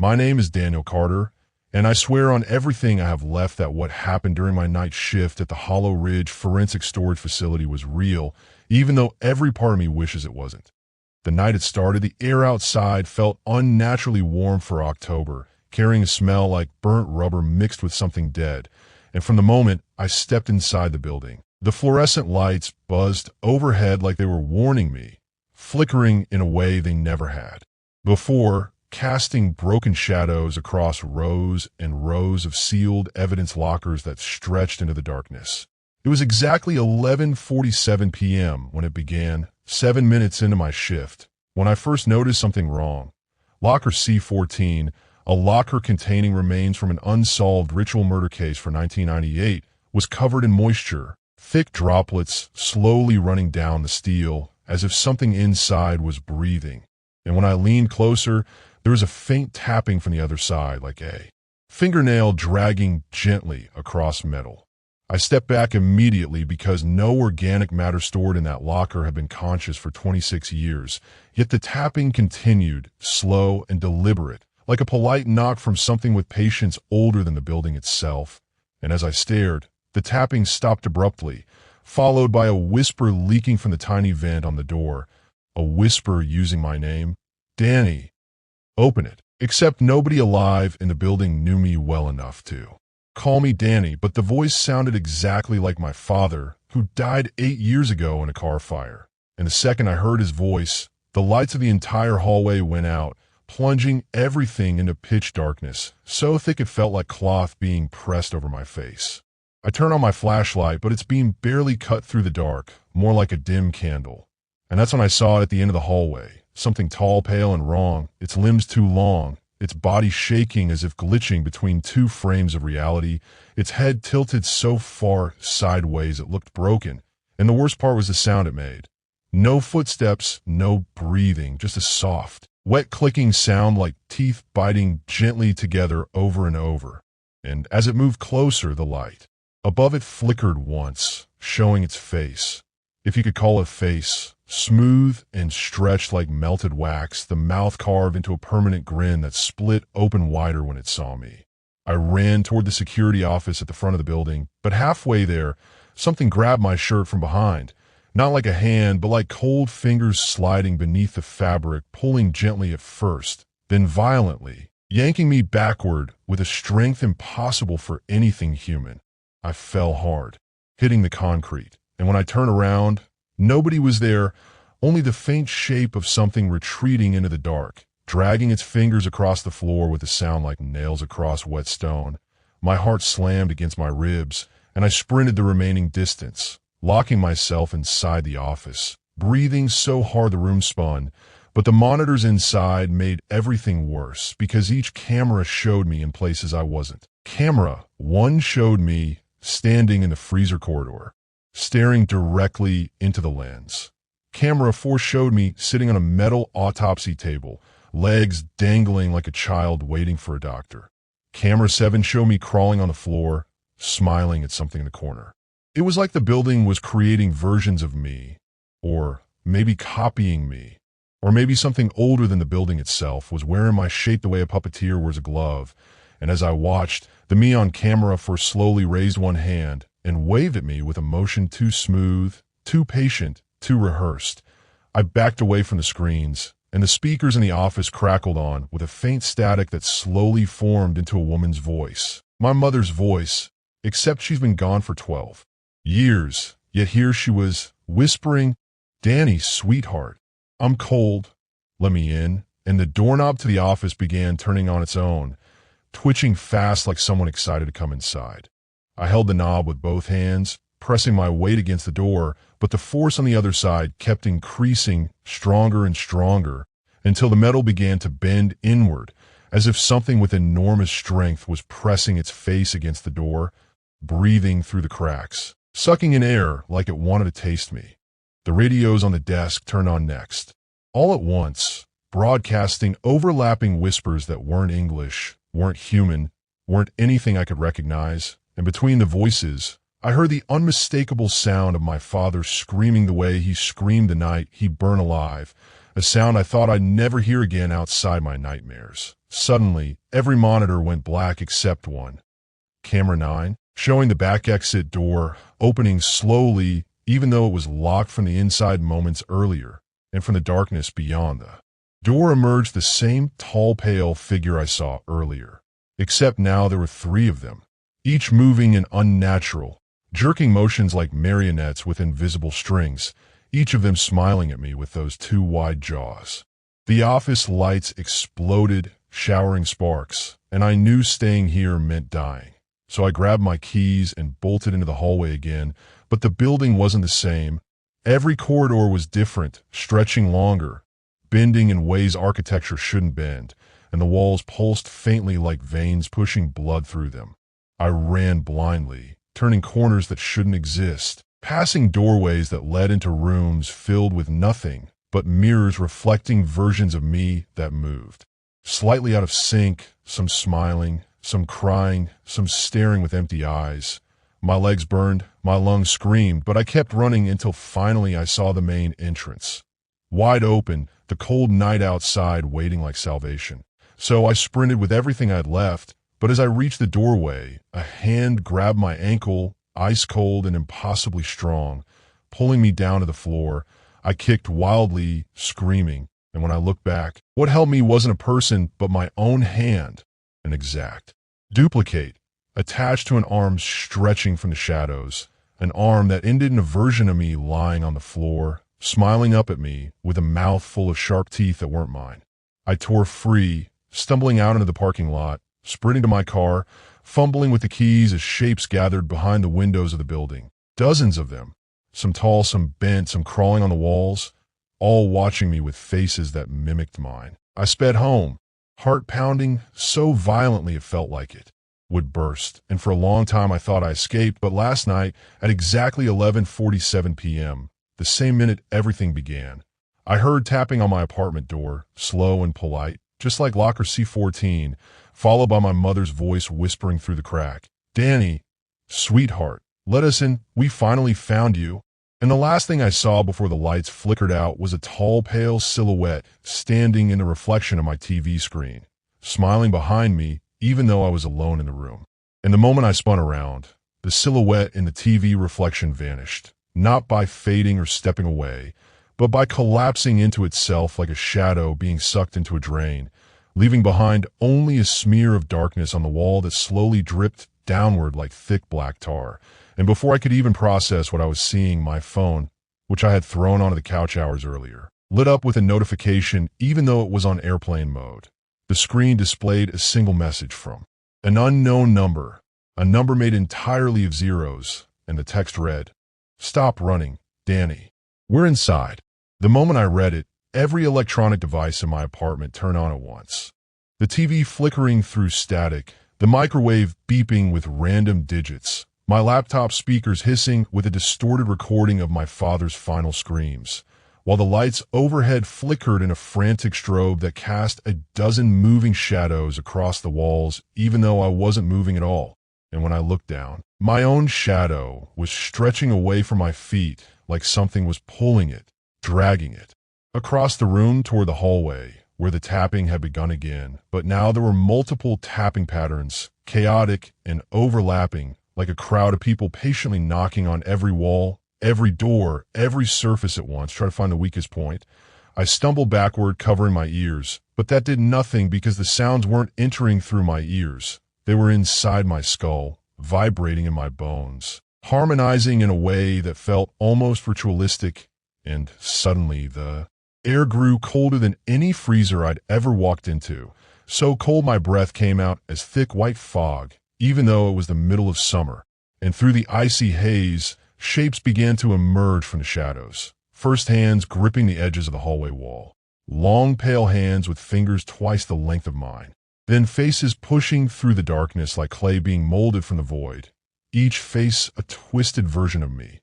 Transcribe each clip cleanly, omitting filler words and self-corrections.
My name is Daniel Carter, and I swear on everything I have left that what happened during my night shift at the Hollow Ridge Forensic Storage Facility was real, even though every part of me wishes it wasn't. The night it started, the air outside felt unnaturally warm for October, carrying a smell like burnt rubber mixed with something dead, and from the moment I stepped inside the building, the fluorescent lights buzzed overhead like they were warning me, flickering in a way they never had before, casting broken shadows across rows and rows of sealed evidence lockers that stretched into the darkness. It was exactly 11:47 p.m. when it began, 7 minutes into my shift, when I first noticed something wrong. Locker C14, a locker containing remains from an unsolved ritual murder case for 1998, was covered in moisture, thick droplets slowly running down the steel, as if something inside was breathing. And when I leaned closer, there was a faint tapping from the other side, like a fingernail dragging gently across metal. I stepped back immediately because no organic matter stored in that locker had been conscious for 26 years, yet the tapping continued, slow and deliberate, like a polite knock from something with patience older than the building itself. And as I stared, the tapping stopped abruptly, followed by a whisper leaking from the tiny vent on the door, a whisper using my name. Danny. Open it. Except nobody alive in the building knew me well enough to call me Danny, but the voice sounded exactly like my father, who died 8 years ago in a car fire. And the second I heard his voice, the lights of the entire hallway went out, plunging everything into pitch darkness, so thick it felt like cloth being pressed over my face. I turn on my flashlight, but its beam barely cut through the dark, more like a dim candle. And that's when I saw it at the end of the hallway. Something tall, pale, and wrong, its limbs too long, its body shaking as if glitching between two frames of reality, its head tilted so far sideways it looked broken, and the worst part was the sound it made. No footsteps, no breathing, just a soft, wet clicking sound like teeth biting gently together over and over. And as it moved closer, the light above it flickered once, showing its face. If you could call it face. Smooth and stretched like melted wax, the mouth carved into a permanent grin that split open wider when it saw me. I ran toward the security office at the front of the building, but halfway there, something grabbed my shirt from behind. Not like a hand, but like cold fingers sliding beneath the fabric, pulling gently at first, then violently, yanking me backward with a strength impossible for anything human. I fell hard, hitting the concrete, and when I turned around, nobody was there, only the faint shape of something retreating into the dark, dragging its fingers across the floor with a sound like nails across wet stone. My heart slammed against my ribs, and I sprinted the remaining distance, locking myself inside the office, breathing so hard the room spun. But the monitors inside made everything worse because each camera showed me in places I wasn't. Camera 1 showed me standing in the freezer corridor, staring directly into the lens. Camera 4 showed me sitting on a metal autopsy table, legs dangling like a child waiting for a doctor. Camera 7 showed me crawling on the floor, smiling at something in the corner. It was like the building was creating versions of me, or maybe copying me, or maybe something older than the building itself was wearing my shape the way a puppeteer wears a glove. And as I watched, the me on camera 4 slowly raised one hand and waved at me with a motion too smooth, too patient, too rehearsed. I backed away from the screens, and the speakers in the office crackled on with a faint static that slowly formed into a woman's voice. My mother's voice, except she's been gone for 12 years, yet here she was, whispering, "Danny, sweetheart, I'm cold. Let me in." And the doorknob to the office began turning on its own, twitching fast like someone excited to come inside. I held the knob with both hands, pressing my weight against the door, but the force on the other side kept increasing stronger and stronger until the metal began to bend inward, as if something with enormous strength was pressing its face against the door, breathing through the cracks, sucking in air like it wanted to taste me. The radios on the desk turned on next. All at once, broadcasting overlapping whispers that weren't English, weren't human, weren't anything I could recognize. And between the voices, I heard the unmistakable sound of my father screaming the way he screamed the night he burned alive, a sound I thought I'd never hear again outside my nightmares. Suddenly, every monitor went black except one. Camera 9, showing the back exit door opening slowly even though it was locked from the inside moments earlier, and from the darkness beyond the door emerged the same tall, pale figure I saw earlier. Except now there were 3 of them, each moving in unnatural, jerking motions like marionettes with invisible strings, each of them smiling at me with those 2 wide jaws. The office lights exploded, showering sparks, and I knew staying here meant dying. So I grabbed my keys and bolted into the hallway again, but the building wasn't the same. Every corridor was different, stretching longer, bending in ways architecture shouldn't bend, and the walls pulsed faintly like veins pushing blood through them. I ran blindly, turning corners that shouldn't exist, passing doorways that led into rooms filled with nothing but mirrors reflecting versions of me that moved. Slightly out of sync, some smiling, some crying, some staring with empty eyes. My legs burned, my lungs screamed, but I kept running until finally I saw the main entrance. Wide open, the cold night outside waiting like salvation. So I sprinted with everything I'd left, but as I reached the doorway, a hand grabbed my ankle, ice cold and impossibly strong, pulling me down to the floor. I kicked wildly, screaming, and when I looked back, what held me wasn't a person but my own hand, an exact duplicate, attached to an arm stretching from the shadows, an arm that ended in a version of me lying on the floor, smiling up at me with a mouth full of sharp teeth that weren't mine. I tore free, stumbling out into the parking lot, sprinting to my car, fumbling with the keys as shapes gathered behind the windows of the building. Dozens of them, some tall, some bent, some crawling on the walls, all watching me with faces that mimicked mine. I sped home, heart pounding so violently it felt like it would burst, and for a long time I thought I escaped, but last night, at exactly 11:47 p.m., the same minute everything began, I heard tapping on my apartment door, slow and polite, just like locker C14, followed by my mother's voice whispering through the crack, "Danny, sweetheart, let us in, we finally found you." And the last thing I saw before the lights flickered out was a tall, pale silhouette standing in the reflection of my TV screen, smiling behind me even though I was alone in the room. And the moment I spun around, the silhouette in the TV reflection vanished, not by fading or stepping away, but by collapsing into itself like a shadow being sucked into a drain, leaving behind only a smear of darkness on the wall that slowly dripped downward like thick black tar. And before I could even process what I was seeing, my phone, which I had thrown onto the couch hours earlier, lit up with a notification even though it was on airplane mode. The screen displayed a single message from an unknown number, a number made entirely of zeros, and the text read, "Stop running, Danny. We're inside." The moment I read it, every electronic device in my apartment turned on at once. The TV flickering through static, the microwave beeping with random digits, my laptop speakers hissing with a distorted recording of my father's final screams, while the lights overhead flickered in a frantic strobe that cast a dozen moving shadows across the walls even though I wasn't moving at all. And when I looked down, my own shadow was stretching away from my feet like something was pulling it, dragging it, across the room toward the hallway where the tapping had begun again, but now there were multiple tapping patterns, chaotic and overlapping, like a crowd of people patiently knocking on every wall, every door, every surface at once, trying to find the weakest point. I stumbled backward, covering my ears, but that did nothing because the sounds weren't entering through my ears. They were inside my skull, vibrating in my bones, harmonizing in a way that felt almost ritualistic, and suddenly the air grew colder than any freezer I'd ever walked into, so cold my breath came out as thick white fog, even though it was the middle of summer, and through the icy haze, shapes began to emerge from the shadows. First hands gripping the edges of the hallway wall. Long, pale hands with fingers twice the length of mine. Then faces pushing through the darkness like clay being molded from the void. Each face a twisted version of me.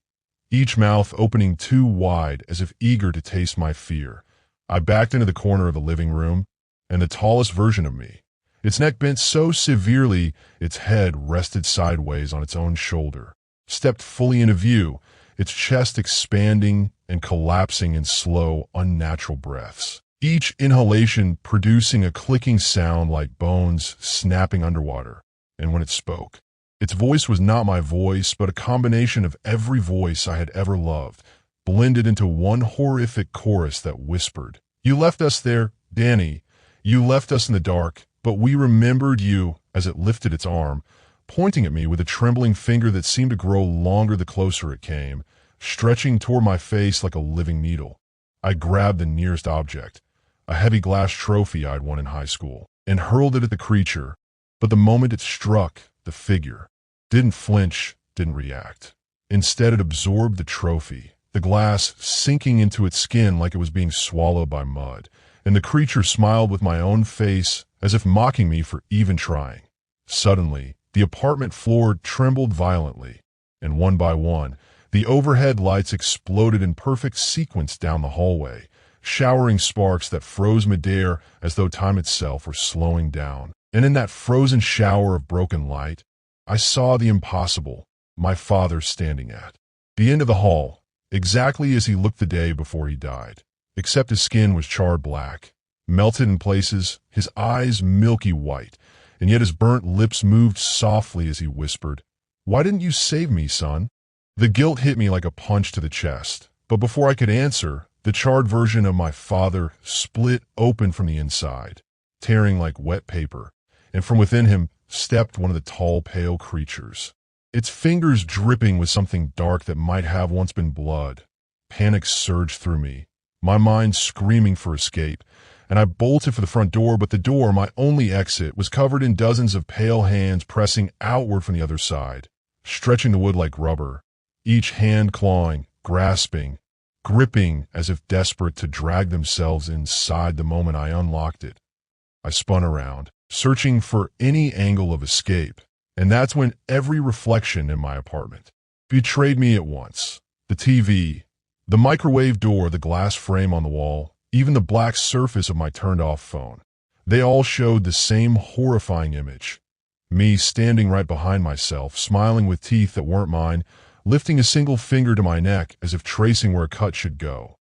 Each mouth opening too wide as if eager to taste my fear. I backed into the corner of the living room, and the tallest version of me, its neck bent so severely its head rested sideways on its own shoulder, stepped fully into view, its chest expanding and collapsing in slow, unnatural breaths. each inhalation producing a clicking sound like bones snapping underwater. And when it spoke, its voice was not my voice, but a combination of every voice I had ever loved, blended into one horrific chorus that whispered, "You left us there, Danny. You left us in the dark, but we remembered you," as it lifted its arm, pointing at me with a trembling finger that seemed to grow longer the closer it came, stretching toward my face like a living needle. I grabbed the nearest object, a heavy glass trophy I'd won in high school, and hurled it at the creature, but the moment it struck, the figure didn't flinch, didn't react. Instead, it absorbed the trophy, the glass sinking into its skin like it was being swallowed by mud, and the creature smiled with my own face as if mocking me for even trying. Suddenly, the apartment floor trembled violently, and one by one, the overhead lights exploded in perfect sequence down the hallway, showering sparks that froze midair as though time itself were slowing down. And in that frozen shower of broken light, I saw the impossible, my father standing at the end of the hall, exactly as he looked the day before he died, except his skin was charred black, melted in places, his eyes milky white, and yet his burnt lips moved softly as he whispered, "Why didn't you save me, son?" The guilt hit me like a punch to the chest, but before I could answer, the charred version of my father split open from the inside, tearing like wet paper, and from within him stepped one of the tall, pale creatures, its fingers dripping with something dark that might have once been blood. Panic surged through me, my mind screaming for escape, and I bolted for the front door, but the door, my only exit, was covered in dozens of pale hands pressing outward from the other side, stretching the wood like rubber, each hand clawing, grasping, gripping as if desperate to drag themselves inside the moment I unlocked it. I spun around, searching for any angle of escape, and that's when every reflection in my apartment betrayed me at once. The TV, the microwave door, the glass frame on the wall, even the black surface of my turned-off phone. They all showed the same horrifying image. Me standing right behind myself, smiling with teeth that weren't mine, lifting a single finger to my neck as if tracing where a cut should go.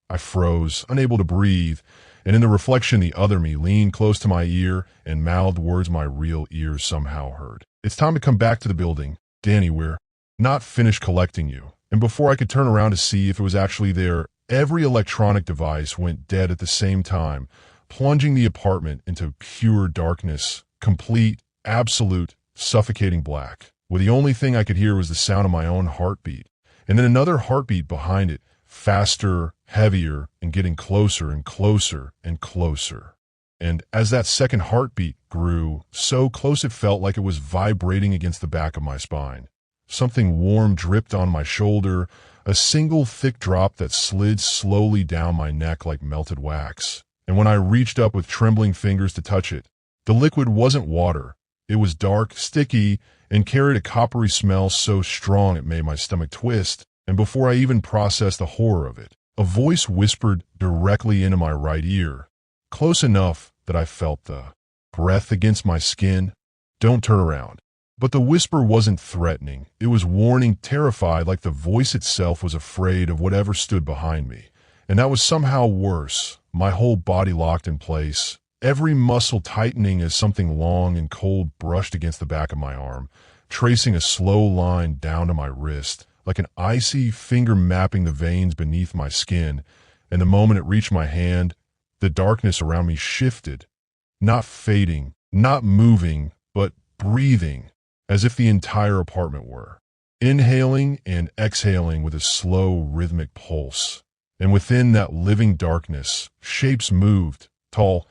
I froze, unable to breathe, and in the reflection the other me leaned close to my ear and mouthed words my real ears somehow heard. "It's time to come back to the building. Danny, we're not finished collecting you." And before I could turn around to see if it was actually there, every electronic device went dead at the same time, plunging the apartment into pure darkness, complete, absolute, suffocating black, where the only thing I could hear was the sound of my own heartbeat, and then another heartbeat behind it, faster, heavier, and getting closer and closer and closer. And as that second heartbeat grew, so close it felt like it was vibrating against the back of my spine. Something warm dripped on my shoulder, a single thick drop that slid slowly down my neck like melted wax. And when I reached up with trembling fingers to touch it, the liquid wasn't water. It was dark, sticky, and carried a coppery smell so strong it made my stomach twist. And before I even processed the horror of it, a voice whispered directly into my right ear, close enough that I felt the breath against my skin. "Don't turn around." But the whisper wasn't threatening. It was warning, terrified, like the voice itself was afraid of whatever stood behind me. And that was somehow worse. My whole body locked in place, every muscle tightening as something long and cold brushed against the back of my arm, tracing a slow line down to my wrist, like an icy finger mapping the veins beneath my skin. And the moment it reached my hand, the darkness around me shifted, not fading, not moving, but breathing, as if the entire apartment were. Inhaling and exhaling with a slow, rhythmic pulse. And within that living darkness, shapes moved, tall,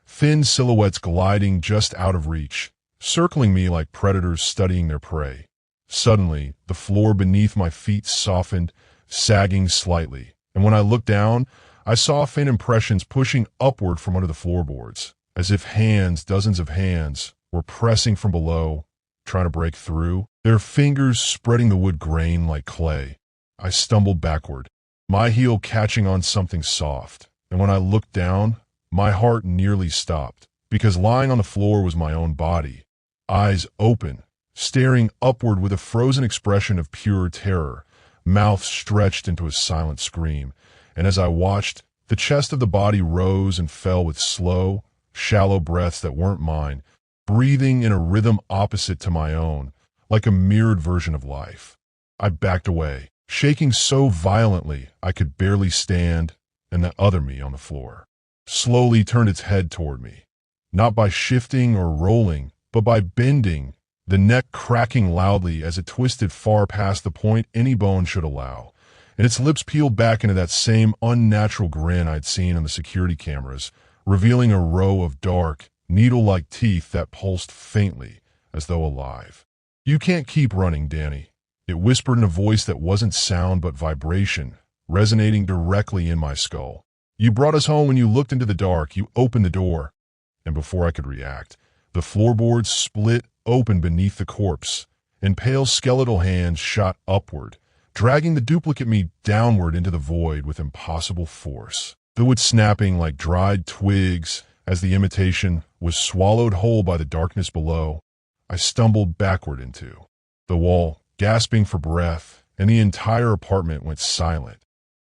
thin silhouettes gliding just out of reach, circling me like predators studying their prey. Suddenly, the floor beneath my feet softened, sagging slightly, and when I looked down, I saw faint impressions pushing upward from under the floorboards, as if hands, dozens of hands, were pressing from below, trying to break through, their fingers spreading the wood grain like clay. I stumbled backward, my heel catching on something soft, and when I looked down, my heart nearly stopped, because lying on the floor was my own body, eyes open, staring upward with a frozen expression of pure terror, mouth stretched into a silent scream, and as I watched, The chest of the body rose and fell with slow, shallow breaths that weren't mine, breathing in a rhythm opposite to my own, like a mirrored version of life. I backed away, shaking so violently I could barely stand, and the other me on the floor slowly turned its head toward me, not by shifting or rolling, but by bending, the neck cracking loudly as it twisted far past the point any bone should allow, and its lips peeled back into that same unnatural grin I'd seen on the security cameras, revealing a row of dark, needle-like teeth that pulsed faintly, as though alive. "You can't keep running, Danny," it whispered in a voice that wasn't sound but vibration, resonating directly in my skull. "You brought us home when you looked into the dark, you opened the door." And before I could react, the floorboards split open beneath the corpse, and pale skeletal hands shot upward, dragging the duplicate me downward into the void with impossible force. The wood snapping like dried twigs as the imitation was swallowed whole by the darkness below. I stumbled backward into the wall, gasping for breath, and the entire apartment went silent.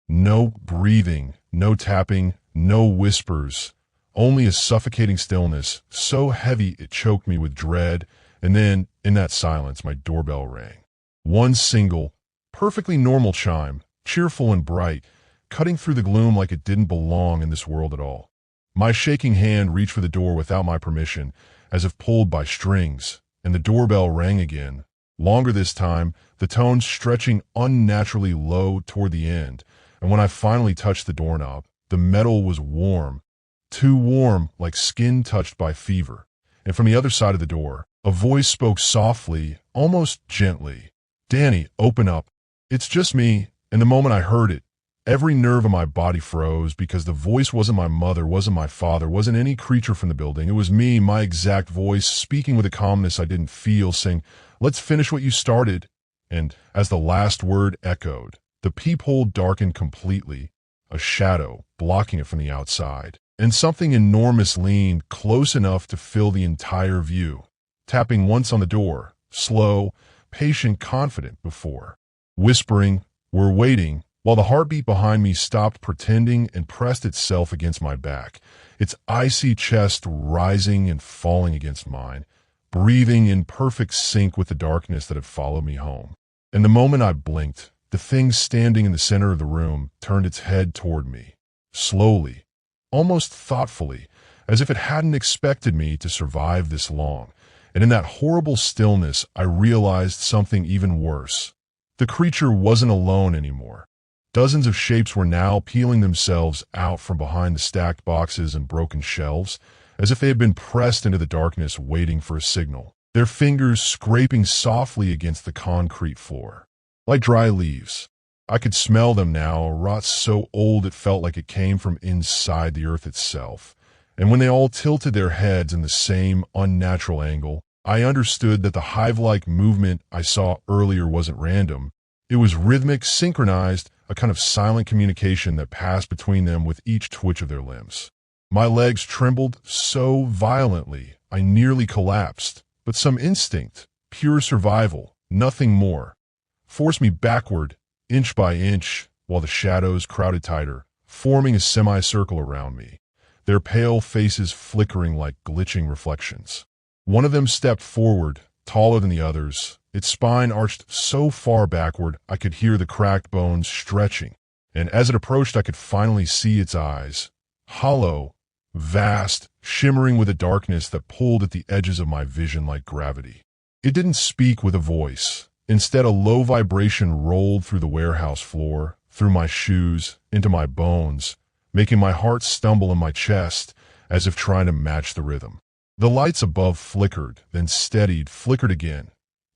No breathing, no tapping, no whispers, only a suffocating stillness, so heavy it choked me with dread, and then, in that silence, my doorbell rang. One single, perfectly normal chime, cheerful and bright, cutting through the gloom like it didn't belong in this world at all. My shaking hand reached for the door without my permission, as if pulled by strings, and the doorbell rang again, longer this time, the tone stretching unnaturally low toward the end, and when I finally touched the doorknob, the metal was warm, too warm, like skin touched by fever, and from the other side of the door, a voice spoke softly, almost gently. "Danny, open up. It's just me." And the moment I heard it, every nerve in my body froze, because the voice wasn't my mother, wasn't my father, wasn't any creature from the building. It was me, my exact voice, speaking with a calmness I didn't feel, saying, "Let's finish what you started." And as the last word echoed, the peephole darkened completely, a shadow blocking it from the outside, and something enormous leaned close enough to fill the entire view, tapping once on the door, slow, patient, confident before, whispering, "We're waiting," while the heartbeat behind me stopped pretending and pressed itself against my back, its icy chest rising and falling against mine, breathing in perfect sync with the darkness that had followed me home. And the moment I blinked, the thing standing in the center of the room turned its head toward me, slowly, almost thoughtfully, as if it hadn't expected me to survive this long. And in that horrible stillness, I realized something even worse. The creature wasn't alone anymore. Dozens of shapes were now peeling themselves out from behind the stacked boxes and broken shelves, as if they had been pressed into the darkness waiting for a signal, their fingers scraping softly against the concrete floor. Like dry leaves. I could smell them now, a rot so old it felt like it came from inside the earth itself. And when they all tilted their heads in the same unnatural angle, I understood that the hive-like movement I saw earlier wasn't random. It was rhythmic, synchronized, a kind of silent communication that passed between them with each twitch of their limbs. My legs trembled so violently, I nearly collapsed, but some instinct, pure survival, nothing more, forced me backward, inch by inch, while the shadows crowded tighter, forming a semicircle around me, their pale faces flickering like glitching reflections. One of them stepped forward, taller than the others, its spine arched so far backward I could hear the cracked bones stretching, and as it approached I could finally see its eyes, hollow, vast, shimmering with a darkness that pulled at the edges of my vision like gravity. It didn't speak with a voice. Instead, a low vibration rolled through the warehouse floor, through my shoes, into my bones, making my heart stumble in my chest as if trying to match the rhythm. The lights above flickered, then steadied, flickered again,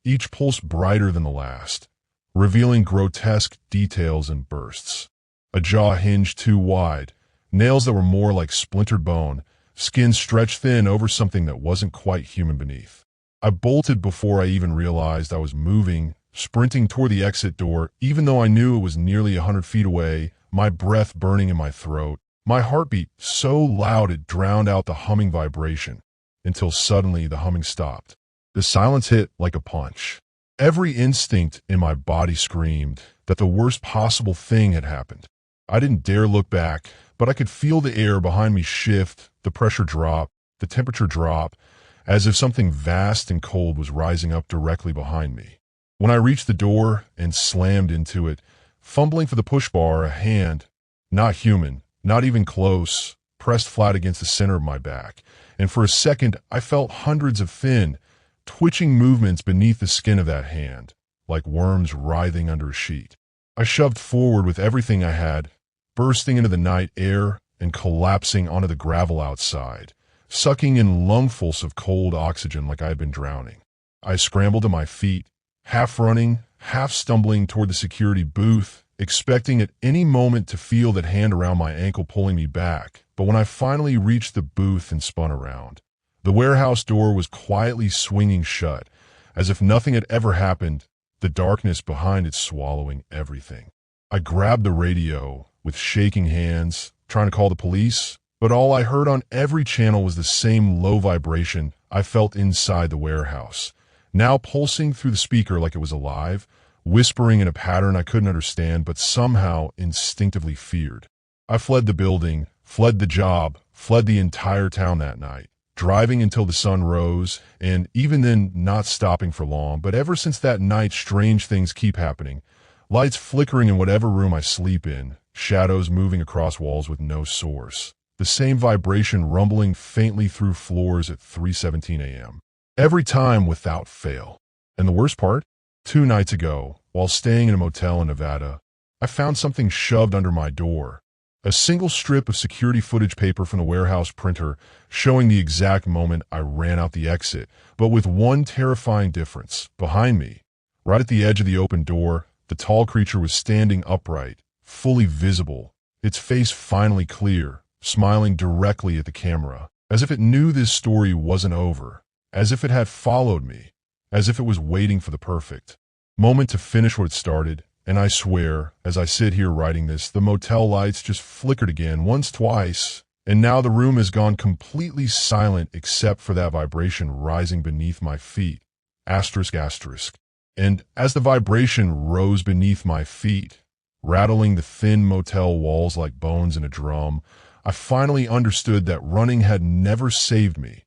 each pulse brighter than the last, revealing grotesque details in bursts. A jaw hinged too wide, nails that were more like splintered bone, skin stretched thin over something that wasn't quite human beneath. I bolted before I even realized I was moving, sprinting toward the exit door, even though I knew it was nearly 100 feet away, my breath burning in my throat, my heartbeat so loud it drowned out the humming vibration, until suddenly the humming stopped. The silence hit like a punch. Every instinct in my body screamed that the worst possible thing had happened. I didn't dare look back, but I could feel the air behind me shift, the pressure drop, the temperature drop, as if something vast and cold was rising up directly behind me. When I reached the door and slammed into it, fumbling for the push bar, a hand, not human, not even close, pressed flat against the center of my back, and for a second I felt hundreds of thin, twitching movements beneath the skin of that hand, like worms writhing under a sheet. I shoved forward with everything I had, bursting into the night air and collapsing onto the gravel outside, sucking in lungfuls of cold oxygen like I had been drowning. I scrambled to my feet, half running, half stumbling toward the security booth, expecting at any moment to feel that hand around my ankle pulling me back. But when I finally reached the booth and spun around, the warehouse door was quietly swinging shut, as if nothing had ever happened, the darkness behind it swallowing everything. I grabbed the radio with shaking hands, trying to call the police, but all I heard on every channel was the same low vibration I felt inside the warehouse, now pulsing through the speaker like it was alive, whispering in a pattern I couldn't understand but somehow instinctively feared. I fled the building, fled the job, fled the entire town that night, driving until the sun rose, and even then not stopping for long. But ever since that night, strange things keep happening. Lights flickering in whatever room I sleep in, shadows moving across walls with no source. The same vibration rumbling faintly through floors at 3:17 a.m. Every time without fail. And the worst part? 2 nights ago, while staying in a motel in Nevada, I found something shoved under my door. A single strip of security footage paper from the warehouse printer showing the exact moment I ran out the exit, but with one terrifying difference. Behind me, right at the edge of the open door, the tall creature was standing upright, fully visible, its face finally clear, smiling directly at the camera, as if it knew this story wasn't over, as if it had followed me, as if it was waiting for the perfect moment to finish what it started. And I swear, as I sit here writing this, the motel lights just flickered again, once, twice, and now the room has gone completely silent except for that vibration rising beneath my feet. Asterisk, asterisk. And as the vibration rose beneath my feet, rattling the thin motel walls like bones in a drum, I finally understood that running had never saved me.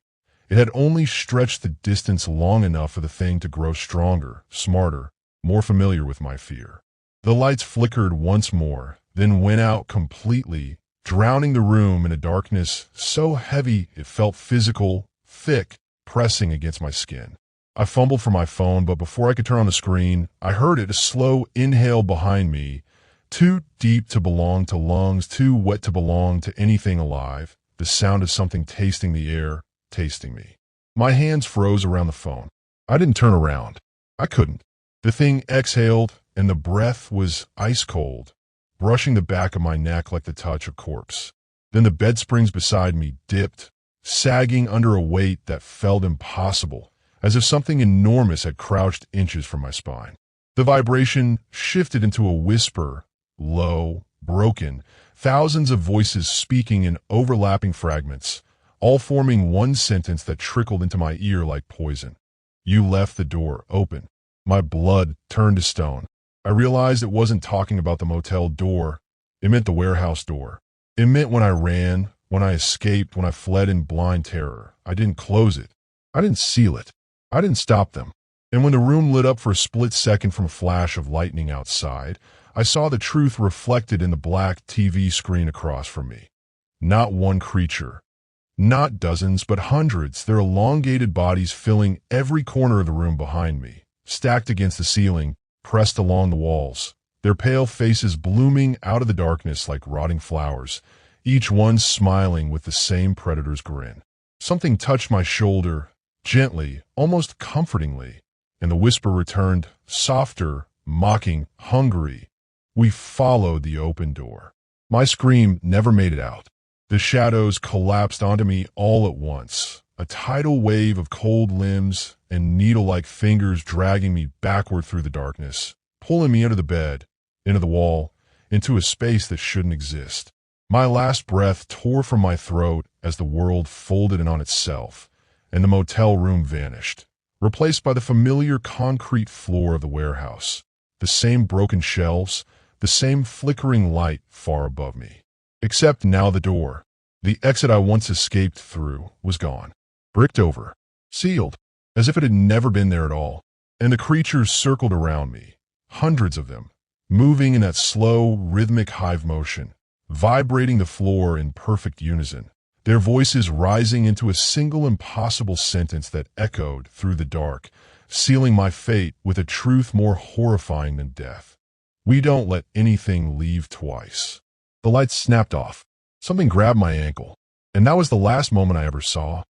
It had only stretched the distance long enough for the thing to grow stronger, smarter, more familiar with my fear. The lights flickered once more, then went out completely, drowning the room in a darkness so heavy it felt physical, thick, pressing against my skin. I fumbled for my phone, but before I could turn on the screen, I heard it, a slow inhale behind me, too deep to belong to lungs, too wet to belong to anything alive, the sound of something tasting the air, tasting me. My hands froze around the phone. I didn't turn around. I couldn't. The thing exhaled, and the breath was ice cold, brushing the back of my neck like the touch of a corpse. Then the bed springs beside me dipped, sagging under a weight that felt impossible, as if something enormous had crouched inches from my spine. The vibration shifted into a whisper, low, broken, thousands of voices speaking in overlapping fragments, all forming one sentence that trickled into my ear like poison. You left the door open. My blood turned to stone. I realized it wasn't talking about the motel door. It meant the warehouse door. It meant when I ran, when I escaped, when I fled in blind terror. I didn't close it. I didn't seal it. I didn't stop them. And when the room lit up for a split second from a flash of lightning outside, I saw the truth reflected in the black TV screen across from me. Not one creature. Not dozens, but hundreds, their elongated bodies filling every corner of the room behind me, stacked against the ceiling, pressed along the walls, their pale faces blooming out of the darkness like rotting flowers, each one smiling with the same predator's grin. Something touched my shoulder, gently, almost comfortingly, and the whisper returned, softer, mocking, hungry. We followed the open door. My scream never made it out. The shadows collapsed onto me all at once, a tidal wave of cold limbs and needle-like fingers dragging me backward through the darkness, pulling me into the bed, into the wall, into a space that shouldn't exist. My last breath tore from my throat as the world folded in on itself, and the motel room vanished, replaced by the familiar concrete floor of the warehouse. The same broken shelves, the same flickering light far above me. Except now the door, the exit I once escaped through, was gone. Bricked over, sealed, as if it had never been there at all. And the creatures circled around me, hundreds of them, moving in that slow, rhythmic hive motion, vibrating the floor in perfect unison, their voices rising into a single impossible sentence that echoed through the dark, sealing my fate with a truth more horrifying than death. We don't let anything leave twice. The lights snapped off. Something grabbed my ankle, and that was the last moment I ever saw.